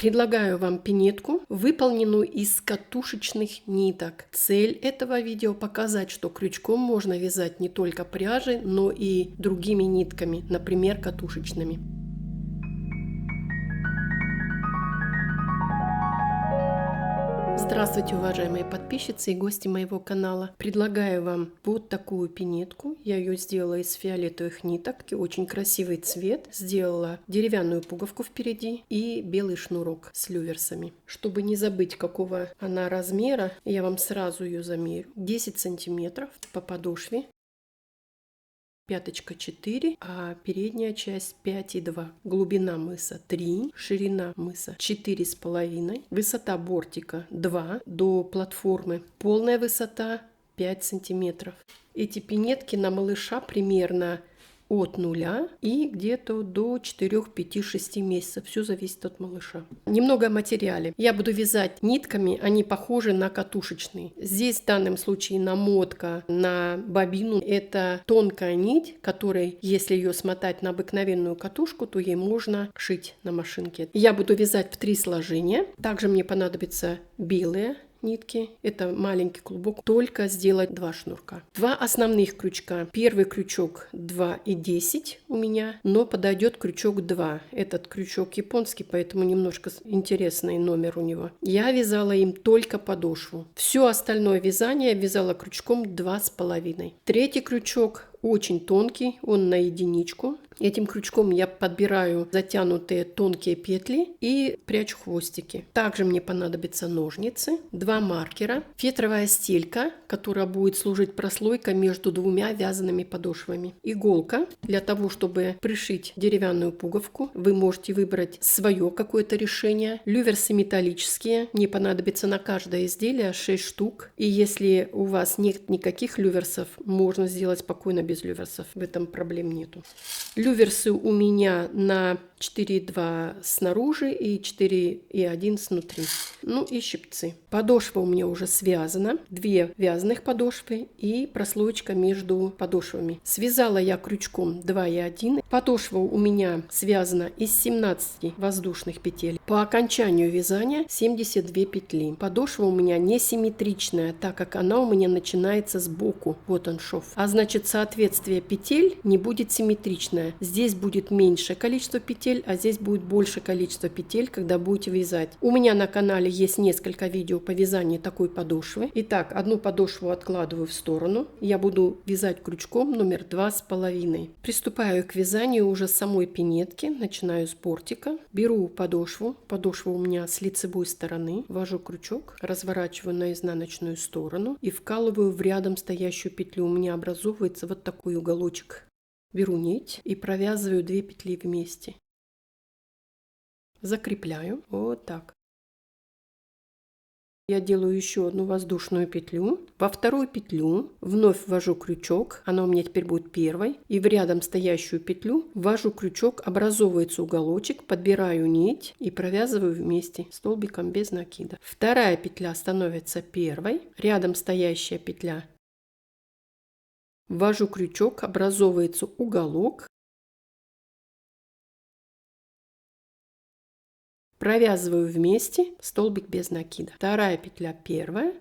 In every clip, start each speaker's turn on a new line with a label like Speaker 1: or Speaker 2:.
Speaker 1: Предлагаю вам пинетку, выполненную из катушечных ниток. Цель этого видео показать, что крючком можно вязать не только пряжей, но и другими нитками, например, катушечными. Здравствуйте, уважаемые подписчицы и гости моего канала. Предлагаю вам вот такую пинетку. Я ее сделала из фиолетовых ниток. Очень красивый цвет. Сделала деревянную пуговку впереди и белый шнурок с люверсами. Чтобы не забыть, какого она размера, я вам сразу ее замерю. 10 сантиметров по подошве. Пяточка 4, а передняя часть 5,2. Глубина мыса 3, ширина мыса 4,5, высота бортика 2, до платформы полная высота 5 сантиметров. Эти пинетки на малыша примерно от 0 и где-то до 4, 5, 6 месяцев. Все зависит от малыша. Немного о материале. Я буду вязать нитками, они похожи на катушечные. Здесь в данном случае намотка на бобину. Это тонкая нить, которой, если ее смотать на обыкновенную катушку, то ей можно шить на машинке. Я буду вязать в 3 сложения. Также мне понадобятся белые нитки, это маленький клубок, только сделать 2 шнурка. 2 основных крючка. Первый крючок 2,10 у меня, но подойдет крючок 2. Этот крючок японский, поэтому немножко интересный номер у него. Я вязала им только подошву. Все остальное вязание вязала крючком 2,5. Третий крючок очень тонкий, он на единичку. Этим крючком я подбираю затянутые тонкие петли и прячу хвостики. Также мне понадобятся ножницы, 2 маркера, фетровая стелька, которая будет служить прослойкой между 2 вязаными подошвами, иголка для того, чтобы пришить деревянную пуговку. Вы можете выбрать свое какое-то решение. Люверсы металлические, мне понадобится на каждое изделие 6 штук. И если у вас нет никаких люверсов, можно сделать спокойно без люверсов, в этом проблем нету. Люверсы у меня на 4,2 снаружи и 4,1 снутри. Ну и щипцы. Подошва у меня уже связана. 2 вязаных подошвы и прослоечка между подошвами. Связала я крючком 2,1. Подошва у меня связана из 17 воздушных петель. По окончанию вязания 72 петли. Подошва у меня не симметричная, так как она у меня начинается сбоку. Вот он шов. А значит, соответствие петель не будет симметричное. Здесь будет меньшее количество петель, а здесь будет больше количество петель, когда будете вязать. У меня на канале есть несколько видео по вязанию такой подошвы. Итак, одну подошву откладываю в сторону. Я буду вязать крючком номер 2,5. Приступаю к вязанию уже самой пинетки. Начинаю с бортика. Беру подошву. Подошва у меня с лицевой стороны. Ввожу крючок, разворачиваю на изнаночную сторону и вкалываю в рядом стоящую петлю. У меня образовывается вот такой уголочек. Беру нить и провязываю 2 петли вместе. Закрепляю вот так. Я делаю еще одну воздушную петлю. Во вторую петлю вновь ввожу крючок, она у меня теперь будет первой, и в рядом стоящую петлю ввожу крючок, образовывается уголочек, подбираю нить и провязываю вместе столбиком без накида. Вторая петля становится первой, рядом стоящая петля. Ввожу крючок, образовывается уголок. Провязываю вместе столбик без накида. Вторая петля первая.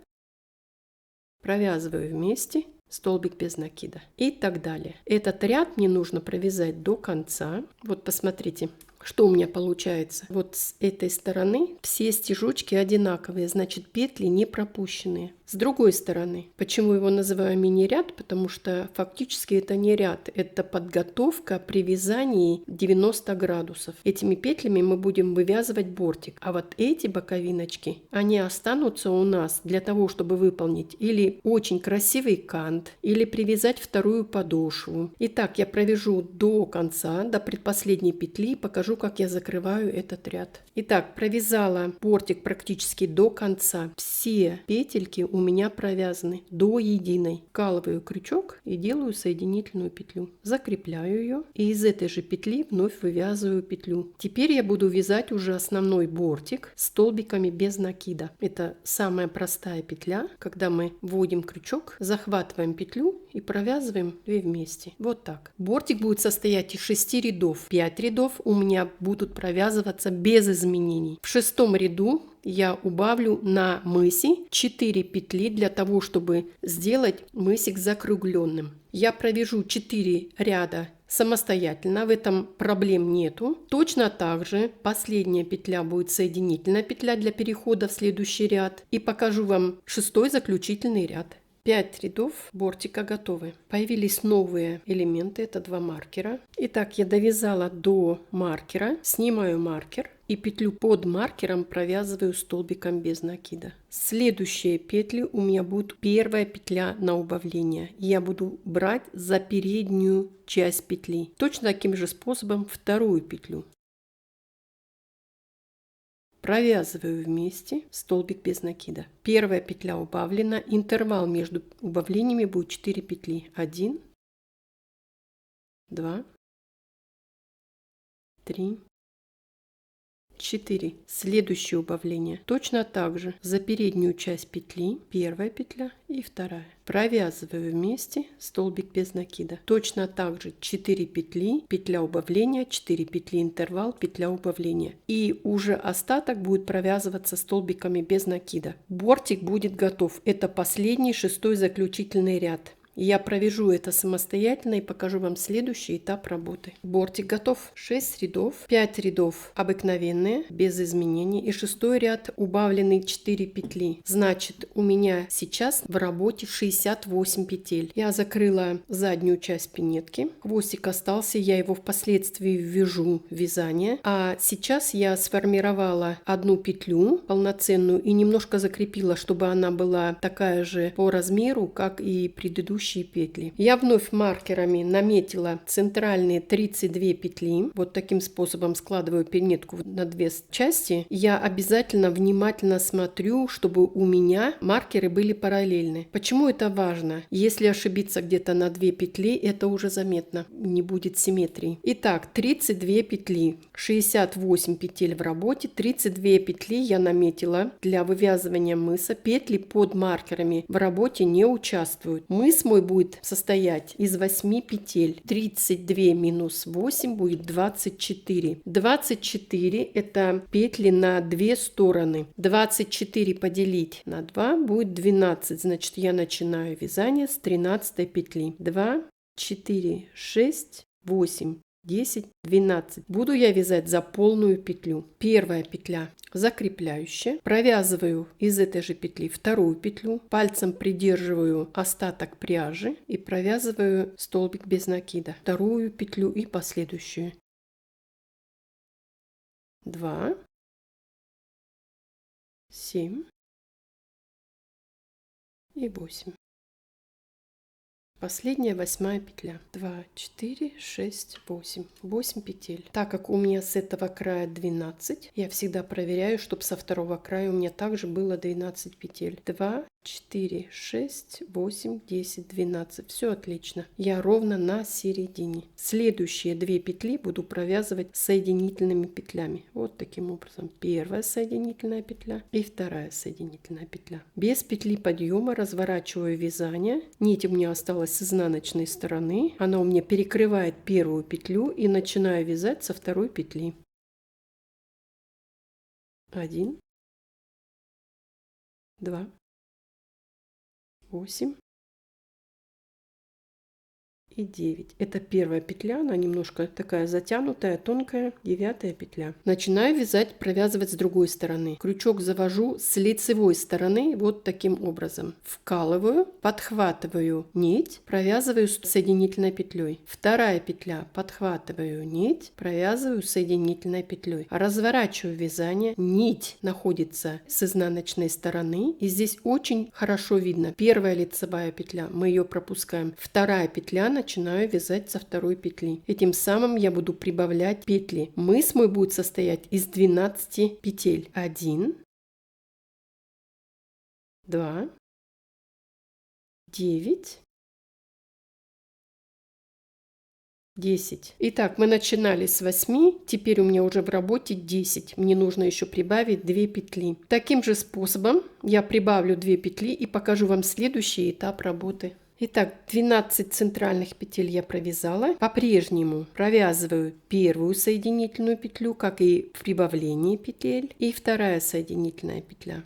Speaker 1: Провязываю вместе столбик без накида. И так далее. Этот ряд мне нужно провязать до конца. Вот посмотрите, что у меня получается. Вот с этой стороны все стежочки одинаковые, значит петли не пропущенные. С другой стороны, почему его называю мини-ряд? Потому что фактически это не ряд, это подготовка при вязании 90 градусов. Этими петлями мы будем вывязывать бортик. А вот эти боковиночки, они останутся у нас для того, чтобы выполнить или очень красивый кант, или привязать вторую подошву. Итак, я провяжу до конца, до предпоследней петли, покажу, как я закрываю этот ряд. Итак, провязала бортик практически до конца. Все петельки у меня провязаны до единой. Вкалываю крючок и делаю соединительную петлю. Закрепляю ее и из этой же петли вновь вывязываю петлю. Теперь я буду вязать уже основной бортик столбиками без накида. Это самая простая петля, когда мы вводим крючок, захватываем петлю и провязываем 2 вместе. Вот так. Бортик будет состоять из 6 рядов. 5 рядов у меня будут провязываться без изменений. В 6-м ряду я убавлю на мысе 4 петли для того, чтобы сделать мысик закругленным. Я провяжу 4 ряда самостоятельно, в этом проблем нету. Точно так же последняя петля будет соединительная петля для перехода в следующий ряд. И покажу вам 6-й заключительный ряд. 5 рядов бортика готовы. Появились новые элементы, это 2 маркера. Итак, я довязала до маркера, снимаю маркер и петлю под маркером провязываю столбиком без накида. Следующие петли у меня будет первая петля на убавление. Я буду брать за переднюю часть петли. Точно таким же способом вторую петлю. Провязываю вместе столбик без накида. Первая петля убавлена, интервал между убавлениями будет 4 петли. 1, 2, 3, 4. Следующее убавление. Точно так же за переднюю часть петли первая петля и вторая. Провязываю вместе столбик без накида. Точно так же 4 петли, петля убавления, 4 петли интервал, петля убавления. И уже остаток будет провязываться столбиками без накида. Бортик будет готов. Это последний 6-й заключительный ряд. Я провяжу это самостоятельно и покажу вам следующий этап работы. Бортик готов. 6 рядов, 5 рядов обыкновенные, без изменений. И 6-й ряд убавленный 4 петли. Значит, у меня сейчас в работе 68 петель. Я закрыла заднюю часть пинетки. Хвостик остался, я его впоследствии ввяжу в вязание. А сейчас я сформировала одну петлю полноценную и немножко закрепила, чтобы она была такая же по размеру, как и предыдущая петли. Я вновь маркерами наметила центральные 32 петли. Вот таким способом складываю пинетку на 2 части. Я обязательно внимательно смотрю, чтобы у меня маркеры были параллельны. Почему это важно? Если ошибиться где-то на 2 петли, это уже заметно, не будет симметрии. Итак, 32 петли, 68 петель в работе, 32 петли я наметила для вывязывания мыса. Петли под маркерами в работе не участвуют. Мыс мой будет состоять из 8 петель. 32 минус 8 будет 24. 24 это петли на 2 стороны. 24 поделить на 2 будет 12. Значит, я начинаю вязание с 13 петли. 2, 4, 6, 8. 10, 12. Буду я вязать за полную петлю. Первая петля закрепляющая. Провязываю из этой же петли вторую петлю. Пальцем придерживаю остаток пряжи и провязываю столбик без накида. Вторую петлю и последующую. 2, 7 и 8. Последняя 8-я петля. 2, 4, 6, 8. 8 петель. Так как у меня с этого края 12, я всегда проверяю, чтобы со второго края у меня также было 12 петель. 2, 4, 6, 8, 10, 12. Все отлично. Я ровно на середине. Следующие 2 петли буду провязывать соединительными петлями. Вот таким образом. Первая соединительная петля и вторая соединительная петля. Без петли подъема разворачиваю вязание. Нить у меня осталась с изнаночной стороны. Она у меня перекрывает первую петлю и начинаю вязать со второй петли. 1, 2, 8 и 9. Это первая петля, она немножко такая затянутая, тонкая. 9-я петля. Начинаю вязать, провязывать с другой стороны. Крючок завожу с лицевой стороны вот таким образом. Вкалываю, подхватываю нить, провязываю соединительной петлей. Вторая петля, подхватываю нить, провязываю соединительной петлей. Разворачиваю вязание, нить находится с изнаночной стороны, и здесь очень хорошо видно. Первая лицевая петля, мы ее пропускаем. Вторая петля, начинаю вязать со второй петли. Этим самым я буду прибавлять петли. Мыс мой будет состоять из 12 петель. 1, 2, 9, 10. Итак, мы начинали с 8, теперь у меня уже в работе 10. Мне нужно еще прибавить 2 петли. Таким же способом я прибавлю 2 петли и покажу вам следующий этап работы. Итак, 12 центральных петель я провязала. По-прежнему провязываю первую соединительную петлю, как и в прибавлении петель, и вторая соединительная петля.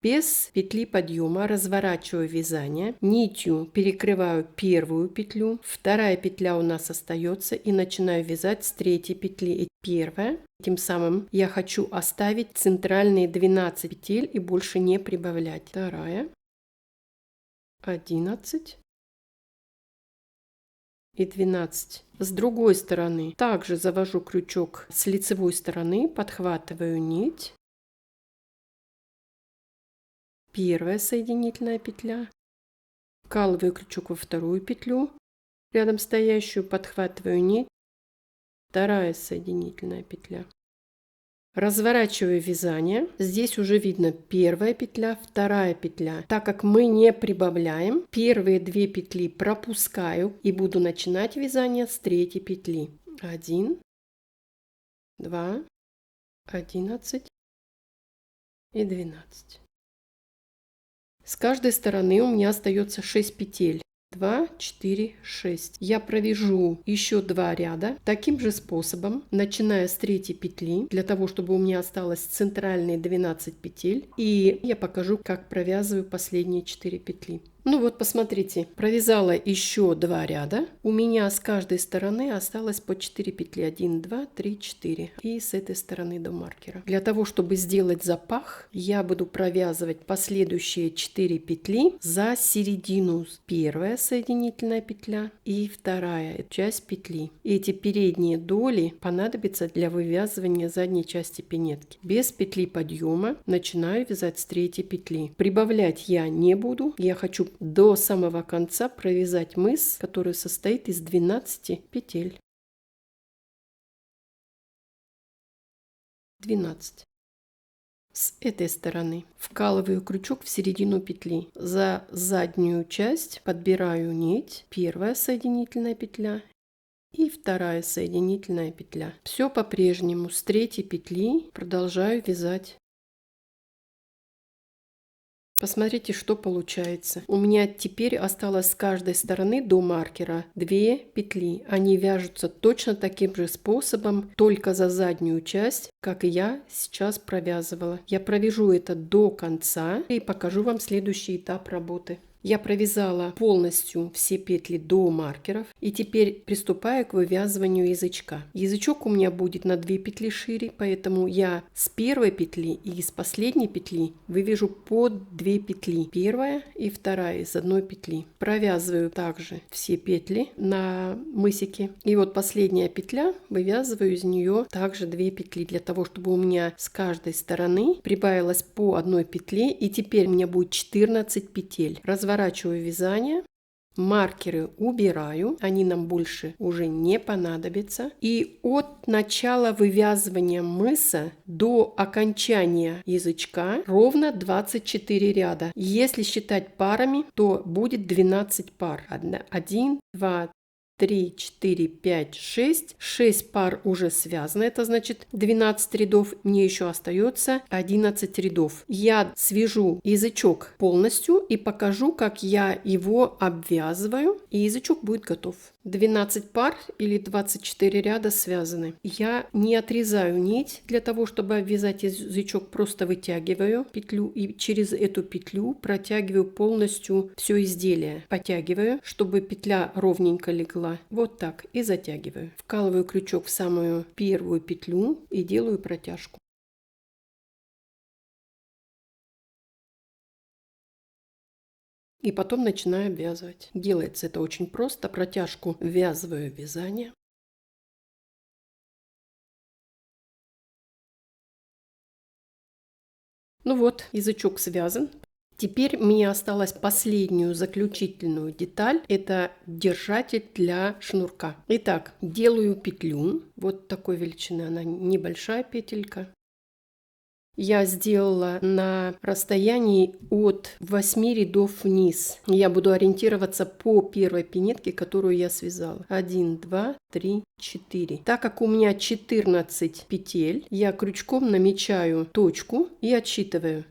Speaker 1: Без петли подъема разворачиваю вязание, нитью перекрываю первую петлю, вторая петля у нас остается и начинаю вязать с третьей петли. Первая. Тем самым я хочу оставить центральные 12 петель и больше не прибавлять. Вторая. 11 и 12. С другой стороны также завожу крючок с лицевой стороны, подхватываю нить. Первая соединительная петля, вкалываю крючок во вторую петлю, рядом стоящую, подхватываю нить, вторая соединительная петля. Разворачиваю вязание. Здесь уже видно первая петля, вторая петля. Так как мы не прибавляем, первые 2 петли пропускаю и буду начинать вязание с третьей петли. 1, 2, 11 и 12. С каждой стороны у меня остается 6 петель. 2, 4, 6. Я провяжу еще 2 ряда таким же способом, начиная с третьей петли, для того, чтобы у меня осталось центральные 12 петель. И я покажу, как провязываю последние 4 петли. Ну вот, посмотрите, провязала еще 2 ряда. У меня с каждой стороны осталось по 4 петли. 1, 2, 3, 4. И с этой стороны до маркера. Для того, чтобы сделать запах, я буду провязывать последующие 4 петли за середину. Первая соединительная петля и вторая часть петли. Эти передние доли понадобятся для вывязывания задней части пинетки. Без петли подъема начинаю вязать с третьей петли. Прибавлять я не буду. Я хочу до самого конца провязать мыс, который состоит из 12 петель. 12. С этой стороны вкалываю крючок в середину петли. За заднюю часть подбираю нить. Первая соединительная петля и вторая соединительная петля. Все по-прежнему. С третьей петли продолжаю вязать. Посмотрите, что получается. У меня теперь осталось с каждой стороны до маркера 2 петли. Они вяжутся точно таким же способом, только за заднюю часть, как и я сейчас провязывала. Я провяжу это до конца и покажу вам следующий этап работы. Я провязала полностью все петли до маркеров и теперь приступаю к вывязыванию язычка. Язычок у меня будет на 2 петли шире, поэтому я с первой петли и с последней петли вывяжу по 2 петли. Первая и вторая из одной петли. Провязываю также все петли на мысике. И вот последняя петля, вывязываю из нее также 2 петли, для того, чтобы у меня с каждой стороны прибавилось по одной петле. И теперь у меня будет 14 петель. Разворачиваю вязание, маркеры убираю, они нам больше уже не понадобятся. И от начала вывязывания мыса до окончания язычка ровно 24 ряда. Если считать парами, то будет 12 пар. 1, 2, 3, 4, 5, 6. 6 пар уже связаны. Это значит 12 рядов. Мне еще остается 11 рядов. Я свяжу язычок полностью и покажу, как я его обвязываю. И язычок будет готов. 12 пар или 24 ряда связаны. Я не отрезаю нить для того, чтобы обвязать язычок. Просто вытягиваю петлю и через эту петлю протягиваю полностью все изделие. Подтягиваю, чтобы петля ровненько легла. Вот так и затягиваю. Вкалываю крючок в самую первую петлю и делаю протяжку. И потом начинаю обвязывать. Делается это очень просто. Протяжку ввязываю в вязание. Ну вот, язычок связан. Теперь мне осталось последнюю заключительную деталь. Это держатель для шнурка. Итак, делаю петлю. Вот такой величины она, небольшая петелька. Я сделала на расстоянии от 8 рядов вниз. Я буду ориентироваться по первой пинетке, которую я связала. 1, 2, 3, 4. Так как у меня 14 петель, я крючком намечаю точку и отсчитываю.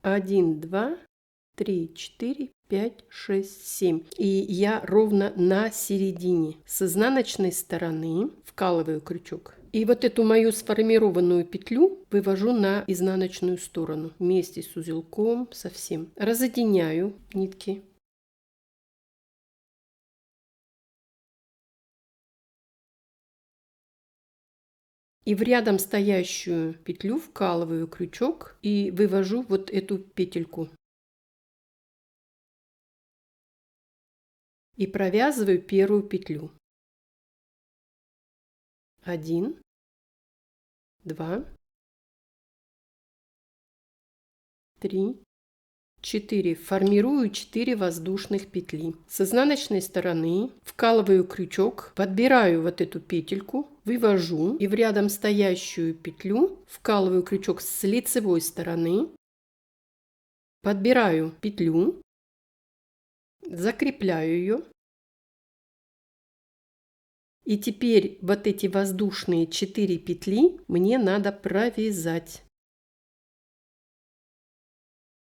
Speaker 1: 1, 2, 3, 4, 5, 6, 7. И я ровно на середине. С изнаночной стороны вкалываю крючок. И вот эту мою сформированную петлю вывожу на изнаночную сторону вместе с узелком, совсем. Разъединяю нитки. И в рядом стоящую петлю вкалываю крючок и вывожу вот эту петельку. И провязываю первую петлю. 1, 2, 3, 4. Формирую 4 воздушных петли. С изнаночной стороны вкалываю крючок, подбираю вот эту петельку, вывожу и в рядом стоящую петлю вкалываю крючок с лицевой стороны, подбираю петлю, закрепляю ее. И теперь вот эти воздушные 4 петли мне надо провязать.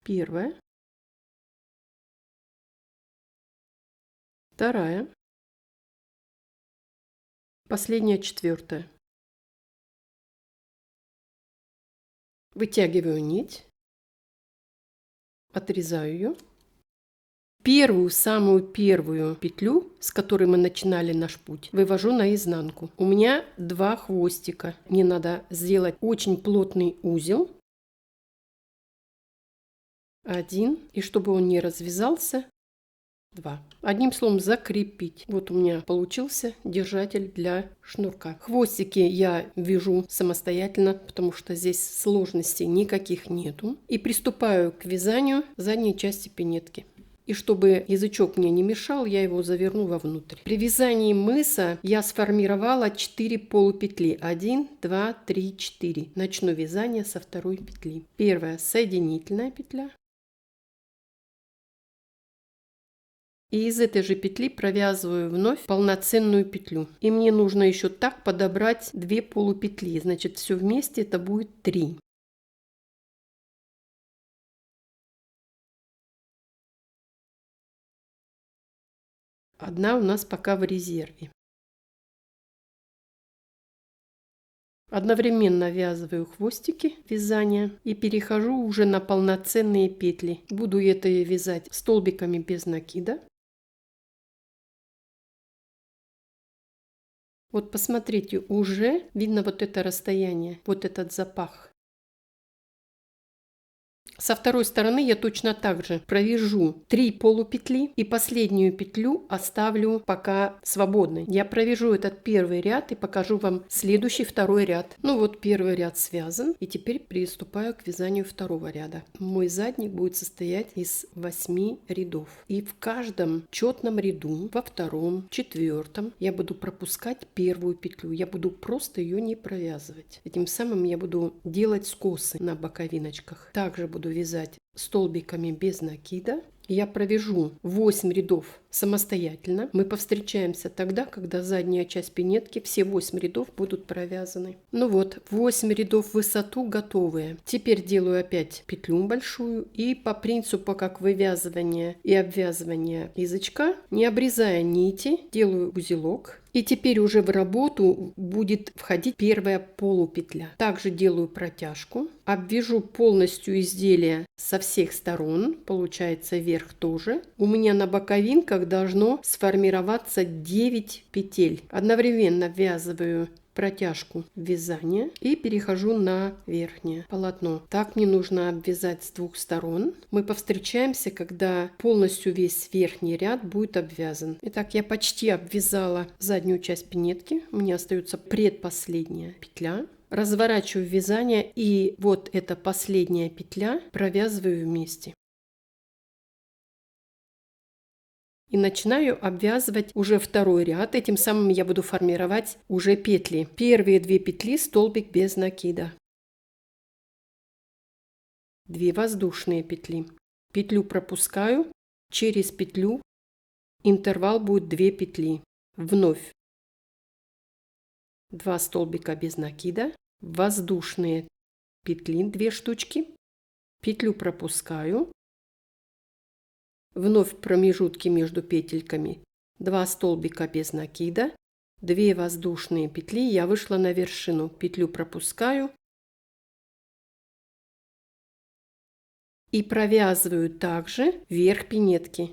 Speaker 1: Первая, вторая, последняя, четвертая. Вытягиваю нить, отрезаю ее. Первую, самую первую петлю, с которой мы начинали наш путь, вывожу наизнанку. У меня 2 хвостика. Мне надо сделать очень плотный узел. 1. И чтобы он не развязался, 2. Одним словом, закрепить. Вот у меня получился держатель для шнурка. Хвостики я вяжу самостоятельно, потому что здесь сложностей никаких нету. И приступаю к вязанию задней части пинетки. И чтобы язычок мне не мешал, я его заверну вовнутрь. При вязании мыса я сформировала 4 полупетли. 1, 2, 3, 4. Начну вязание со второй петли. Первая соединительная петля. И из этой же петли провязываю вновь полноценную петлю. И мне нужно еще так подобрать 2 полупетли. Значит, все вместе это будет 3. Одна у нас пока в резерве. Одновременно ввязываю хвостики вязания и перехожу уже на полноценные петли. Буду это вязать столбиками без накида. Вот посмотрите, уже видно вот это расстояние, вот этот запах. Со второй стороны я точно так же провяжу 3 полупетли и последнюю петлю оставлю пока свободной. Я провяжу этот первый ряд и покажу вам следующий второй ряд. Ну вот первый ряд связан, и теперь приступаю к вязанию второго ряда. Мой задник будет состоять из 8 рядов. И в каждом четном ряду, во втором, четвертом, я буду пропускать первую петлю. Я буду просто ее не провязывать. Этим самым я буду делать скосы на боковиночках. Также буду вязать столбиками без накида. Я провяжу 8 рядов самостоятельно. Мы повстречаемся тогда, когда задняя часть пинетки, все 8 рядов будут провязаны. Ну вот, 8 рядов в высоту готовые. Теперь делаю опять петлю большую и по принципу как вывязывания и обвязывания язычка, не обрезая нити, делаю узелок. И теперь уже в работу будет входить первая полупетля. Также делаю протяжку, обвяжу полностью изделие со всех сторон, получается вверх тоже. У меня на боковинках должно сформироваться 9 петель. Одновременно ввязываю протяжку вязания и перехожу на верхнее полотно. Так мне нужно обвязать с 2 сторон. Мы повстречаемся, когда полностью весь верхний ряд будет обвязан. Итак, я почти обвязала заднюю часть пинетки. У меня остается предпоследняя петля. Разворачиваю вязание и вот эта последняя петля провязываю вместе. И начинаю обвязывать уже второй ряд. Этим самым я буду формировать уже петли. Первые 2 петли столбик без накида. 2 воздушные петли. Петлю пропускаю, через петлю интервал будет 2 петли. Вновь 2 столбика без накида, воздушные петли 2 штучки, петлю пропускаю, вновь промежутки между петельками 2 столбика без накида, 2 воздушные петли, я вышла на вершину, петлю пропускаю и провязываю также вверх пинетки.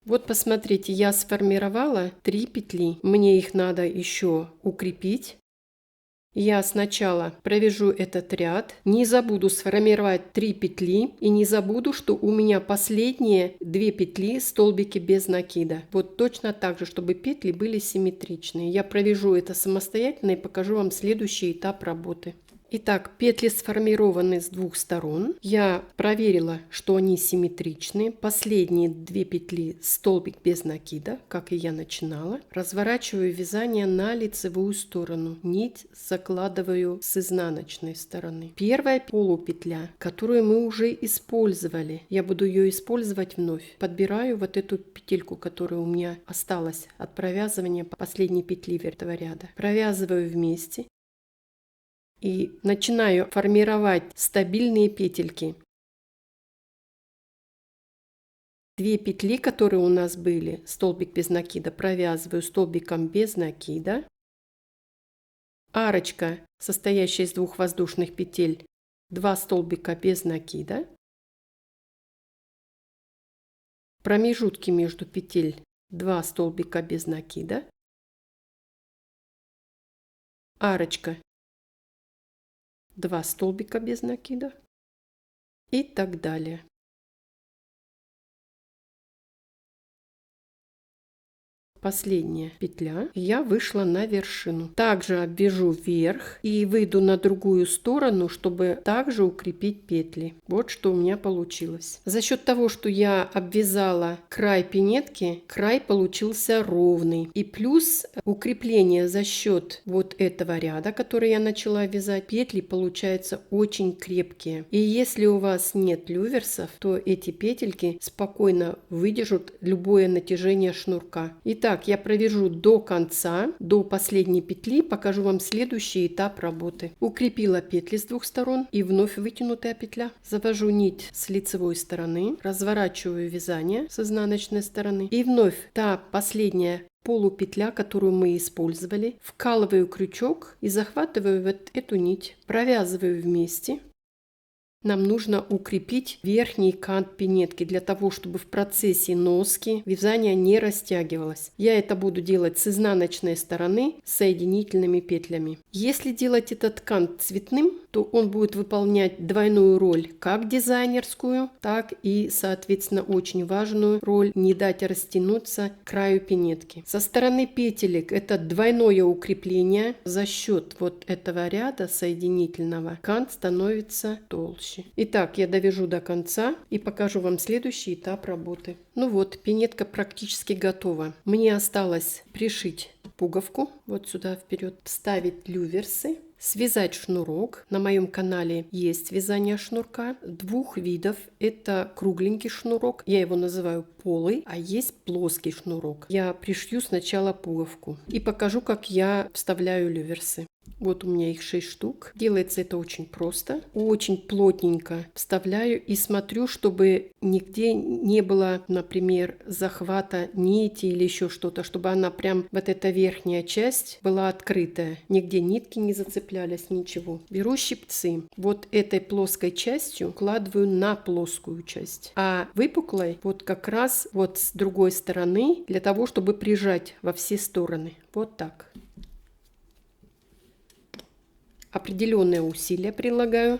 Speaker 1: Вот посмотрите, я сформировала 3 петли, мне их надо еще укрепить. Я сначала провяжу этот ряд, не забуду сформировать 3 петли и не забуду, что у меня последние 2 петли столбики без накида. Вот точно так же, чтобы петли были симметричные. Я провяжу это самостоятельно и покажу вам следующий этап работы. Итак, петли сформированы с двух сторон. Я проверила, что они симметричны. Последние 2 петли столбик без накида, как и я начинала. Разворачиваю вязание на лицевую сторону. Нить закладываю с изнаночной стороны. Первая полупетля, которую мы уже использовали. Я буду ее использовать вновь. Подбираю вот эту петельку, которая у меня осталась от провязывания последней петли этого ряда. Провязываю вместе. И начинаю формировать стабильные петельки. 2 петли, которые у нас были, столбик без накида, провязываю столбиком без накида. Арочка, состоящая из 2 воздушных петель, 2 столбика без накида. Промежутки между петель 2 столбика без накида. Арочка, 2 столбика без накида и так далее. Последняя петля, я вышла на вершину. Также обвяжу вверх и выйду на другую сторону, чтобы также укрепить петли. Вот что у меня получилось. За счет того, что я обвязала край пинетки, край получился ровный. И плюс укрепление за счет вот этого ряда, который я начала вязать, петли получаются очень крепкие. И если у вас нет люверсов, то эти петельки спокойно выдержат любое натяжение шнурка. Итак, я провяжу до конца, до последней петли, покажу вам следующий этап работы. Укрепила петли с двух сторон и вновь вытянутая петля. Завожу нить с лицевой стороны, разворачиваю вязание с изнаночной стороны и вновь та последняя полупетля, которую мы использовали, вкалываю крючок и захватываю вот эту нить, провязываю вместе. Нам нужно укрепить верхний кант пинетки для того, чтобы в процессе носки вязание не растягивалось. Я это буду делать с изнаночной стороны соединительными петлями. Если делать этот кант цветным, то он будет выполнять двойную роль, как дизайнерскую, так и, соответственно, очень важную роль не дать растянуться краю пинетки. Со стороны петелек это двойное укрепление. За счет вот этого ряда соединительного кант становится толще. Итак, я довяжу до конца и покажу вам следующий этап работы. Ну вот, пинетка практически готова. Мне осталось пришить пуговку вот сюда вперед, вставить люверсы, связать шнурок. На моем канале есть вязание шнурка двух видов. Это кругленький шнурок, я его называю полый, а есть плоский шнурок. Я пришью сначала пуговку и покажу, как я вставляю люверсы. Вот у меня их 6 штук. Делается это очень просто. Очень плотненько вставляю и смотрю, чтобы нигде не было, например, захвата нити или еще что-то, чтобы она прям, вот эта верхняя часть была открытая. Нигде нитки не зацеплялись, ничего. Беру щипцы. Вот этой плоской частью укладываю на плоскую часть. А выпуклой вот как раз вот с другой стороны, для того, чтобы прижать во все стороны. Вот так. Определенные усилия прилагаю,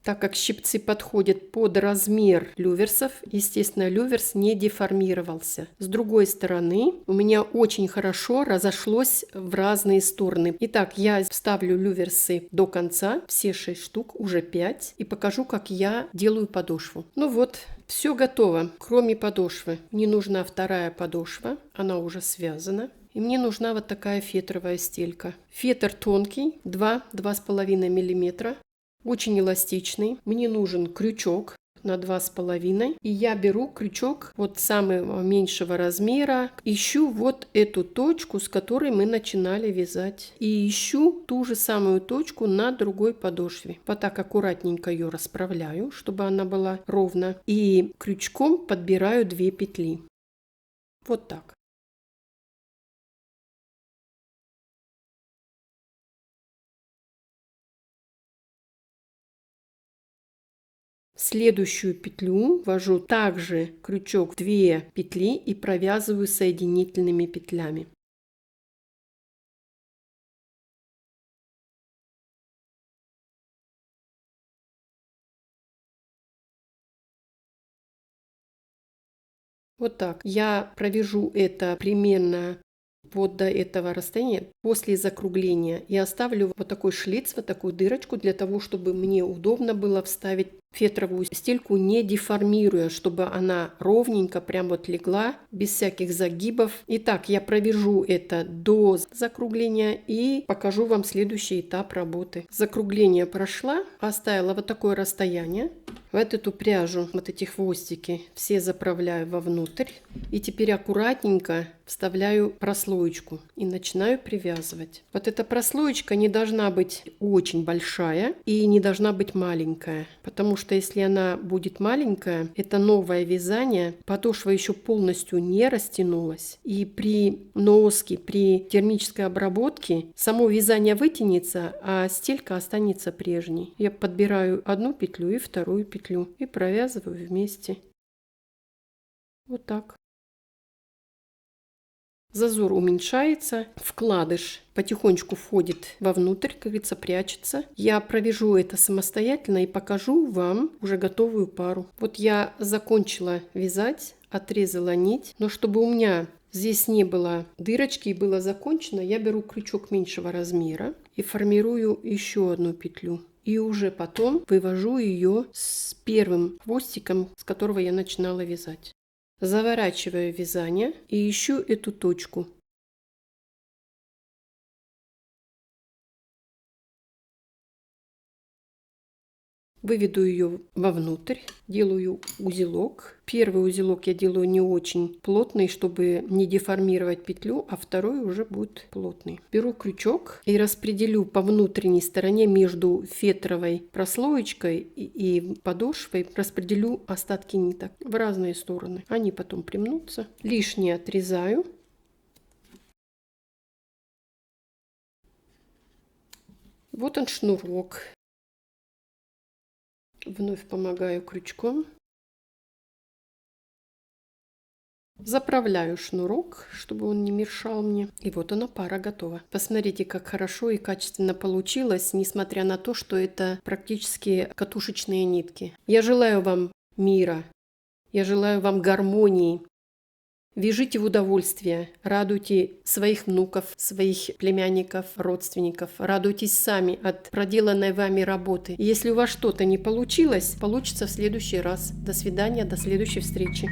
Speaker 1: так как щипцы подходят под размер люверсов. Естественно, люверс не деформировался. С другой стороны у меня очень хорошо разошлось в разные стороны. Итак, я вставлю люверсы до конца, все 6 штук, уже 5, и покажу, как я делаю подошву. Ну вот, все готово, кроме подошвы. Мне нужна вторая подошва, она уже связана. И мне нужна вот такая фетровая стелька. Фетр тонкий, 2-2,5 мм. Очень эластичный. Мне нужен крючок на 2,5. И я беру крючок вот самого меньшего размера. Ищу вот эту точку, с которой мы начинали вязать. И ищу ту же самую точку на другой подошве. Вот так аккуратненько ее расправляю, чтобы она была ровно. И крючком подбираю 2 петли. Вот так. В следующую петлю ввожу также крючок в 2 петли и провязываю соединительными петлями. Вот так. Я провяжу это примерно вот до этого расстояния. После закругления я оставлю вот такой шлиц, вот такую дырочку, для того, чтобы мне удобно было вставить фетровую стельку, не деформируя, чтобы она ровненько прям вот легла, без всяких загибов. Итак, я провяжу это до закругления и покажу вам следующий этап работы. Закругление прошла, оставила вот такое расстояние. Вот эту пряжу, вот эти хвостики все заправляю вовнутрь. И теперь аккуратненько вставляю прослоечку и начинаю привязывать. Вот эта прослоечка не должна быть очень большая и не должна быть маленькая, потому что если она будет маленькая, это новое вязание, подошва еще полностью не растянулась, и при носке, при термической обработке само вязание вытянется, а стелька останется прежней. Я подбираю одну петлю и вторую петлю и провязываю вместе. Вот так. Зазор уменьшается, вкладыш потихонечку входит вовнутрь, как говорится, прячется. Я провяжу это самостоятельно и покажу вам уже готовую пару. Вот я закончила вязать, отрезала нить, но чтобы у меня здесь не было дырочки и было закончено, я беру крючок меньшего размера и формирую еще одну петлю. И уже потом вывожу ее с первым хвостиком, с которого я начинала вязать. Заворачиваю вязание и ищу эту точку. Выведу ее вовнутрь, делаю узелок. Первый узелок я делаю не очень плотный, чтобы не деформировать петлю, а второй уже будет плотный. Беру крючок и распределю по внутренней стороне между фетровой прослоечкой и подошвой, распределю остатки ниток в разные стороны. Они потом примнутся. Лишнее отрезаю. Вот он шнурок. Вновь помогаю крючком. Заправляю шнурок, чтобы он не мешал мне. И вот она, пара готова. Посмотрите, как хорошо и качественно получилось, несмотря на то, что это практически катушечные нитки. Я желаю вам мира. Я желаю вам гармонии. Вяжите в удовольствие, радуйте своих внуков, своих племянников, родственников. Радуйтесь сами от проделанной вами работы. И если у вас что-то не получилось, получится в следующий раз. До свидания, до следующей встречи.